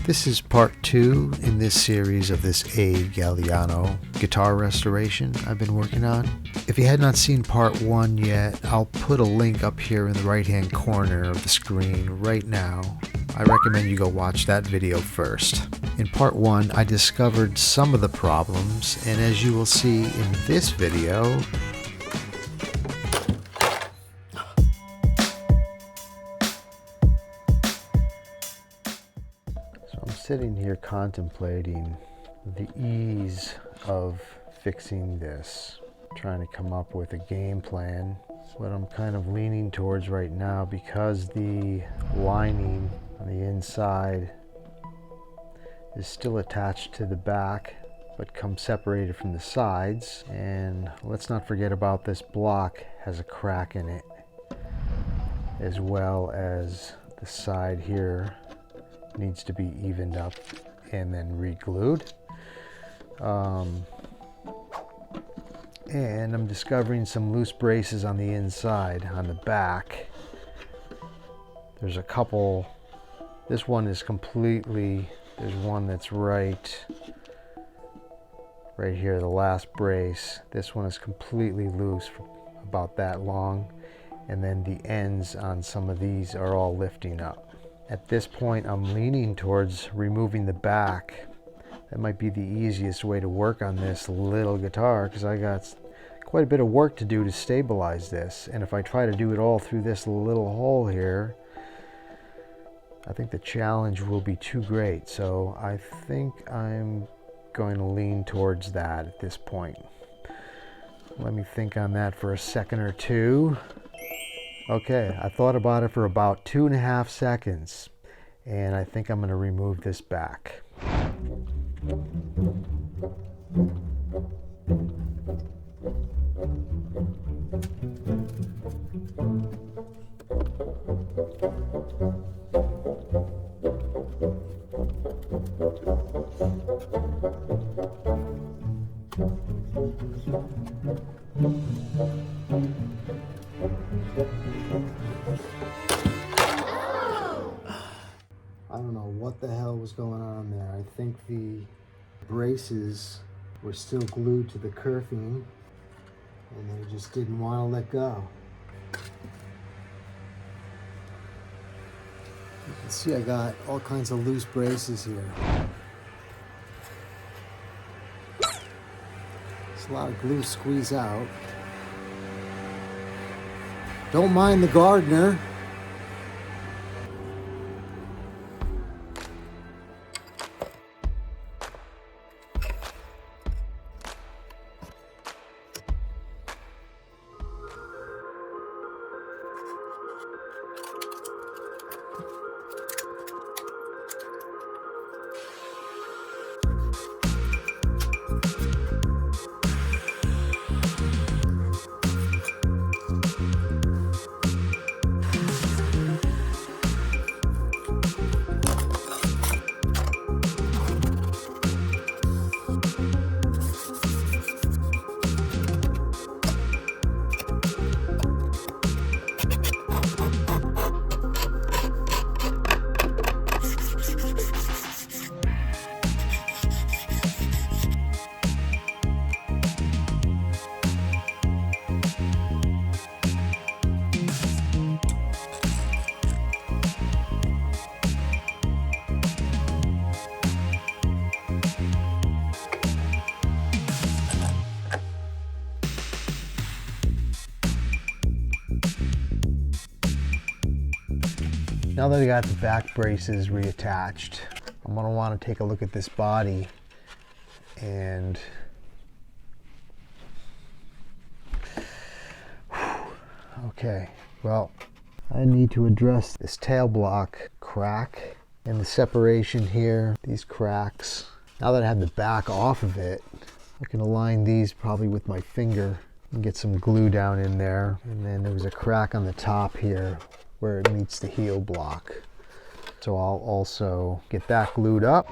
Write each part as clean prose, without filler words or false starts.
This is part 2 in this series of this A.Galiano guitar restoration I've been working on. If you had not seen part 1 yet, I'll put a link up here in the right hand corner of the screen right now. I recommend you go watch that video first. In part 1, I discovered some of the problems, and as you will see in this video, sitting here contemplating the ease of fixing this, trying to come up with a game plan. What I'm kind of leaning towards right now, because the lining on the inside is still attached to the back but comes separated from the sides, and let's not forget about this block has a crack in it, as well as the side here needs to be evened up and then re-glued. And I'm discovering some loose braces on the inside, on the back. There's a couple. This one is completely, there's one that's right here, the last brace. This one is completely loose, about that long, and then the ends on some of these are all lifting up. At this point, I'm leaning towards removing the back. That might be the easiest way to work on this little guitar, because I got quite a bit of work to do to stabilize this. And if I try to do it all through this little hole here, I think the challenge will be too great. So I think I'm going to lean towards that at this point. Let me think on that for a second or two. Okay, I thought about it for about 2.5 seconds, and I think I'm going to remove this back. I don't know what the hell was going on there. I think the braces were still glued to the kerfing and they just didn't want to let go. You can see I got all kinds of loose braces here. There's a lot of glue squeeze out. Don't mind the gardener. Now that I got the back braces reattached, I'm going to want to take a look at this body and okay, well, I need to address this tail block crack and the separation here, these cracks. Now that I have the back off of it, I can align these probably with my finger and get some glue down in there. And then there was a crack on the top here where it meets the heel block. So I'll also get that glued up.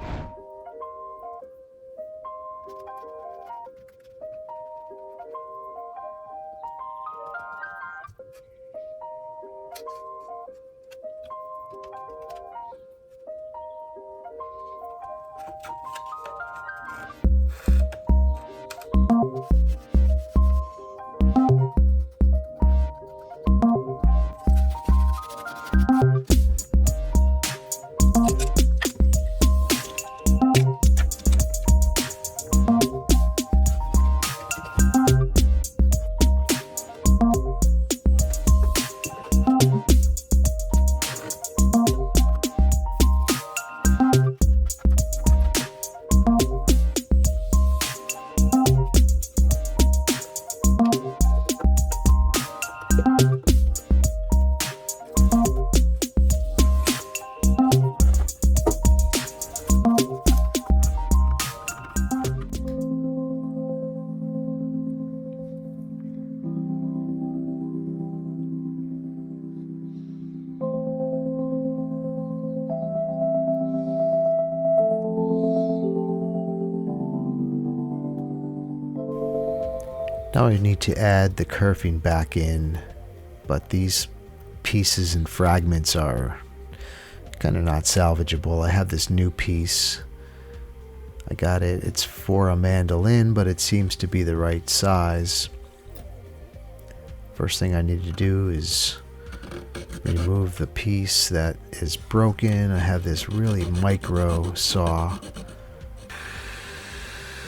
Now I need to add the kerfing back in, but these pieces and fragments are kind of not salvageable. I have this new piece. I got it. It's for a mandolin, but it seems to be the right size. First thing I need to do is remove the piece that is broken. I have this really micro saw,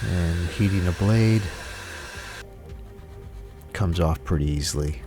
and heating a blade comes off pretty easily.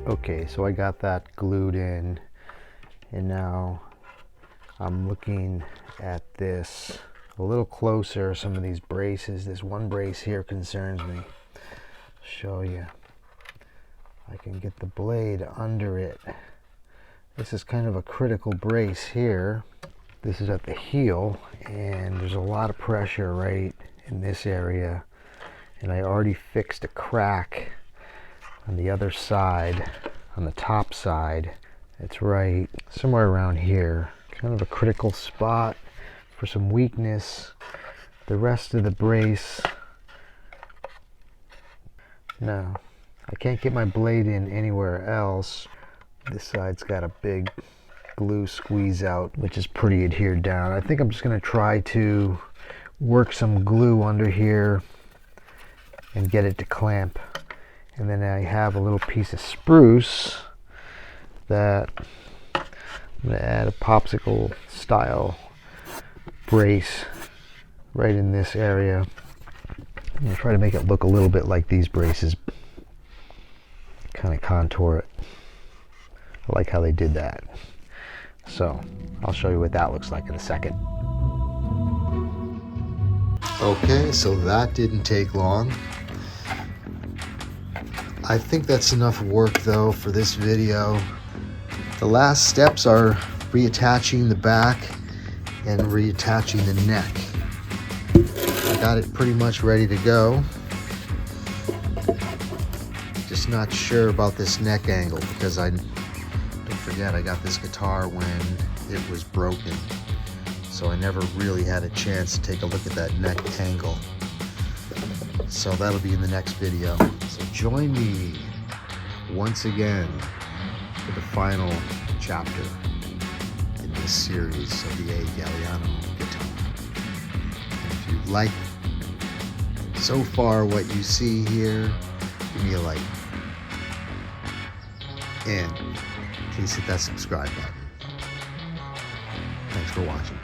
Okay, so I got that glued in, and now I'm looking at this a little closer. Some of these braces, this one brace here concerns me. I'll show you. I can get the blade under it. This is kind of a critical brace here. This is at the heel, and there's a lot of pressure right in this area, and I already fixed a crack on the other side, on the top side. It's right somewhere around here, kind of a critical spot for some weakness. The rest of the brace, no, I can't get my blade in anywhere else. This side's got a big glue squeeze out, which is pretty adhered down. I think I'm just going to try to work some glue under here and get it to clamp. And then I have a little piece of spruce that I'm going to add a popsicle style brace right in this area. I'm going to try to make it look a little bit like these braces, kind of contour it. I like how they did that. So I'll show you what that looks like in a second. Okay, so that didn't take long. I think that's enough work though for this video. The last steps are reattaching the back and reattaching the neck. I got it pretty much ready to go. Just not sure about this neck angle because don't forget I got this guitar when it was broken. So I never really had a chance to take a look at that neck angle. So that'll be in the next video. So join me once again for the final chapter in this series of the A.Galiano guitar. And if you like so far what you see here, give me a like. And please hit that subscribe button. Thanks for watching.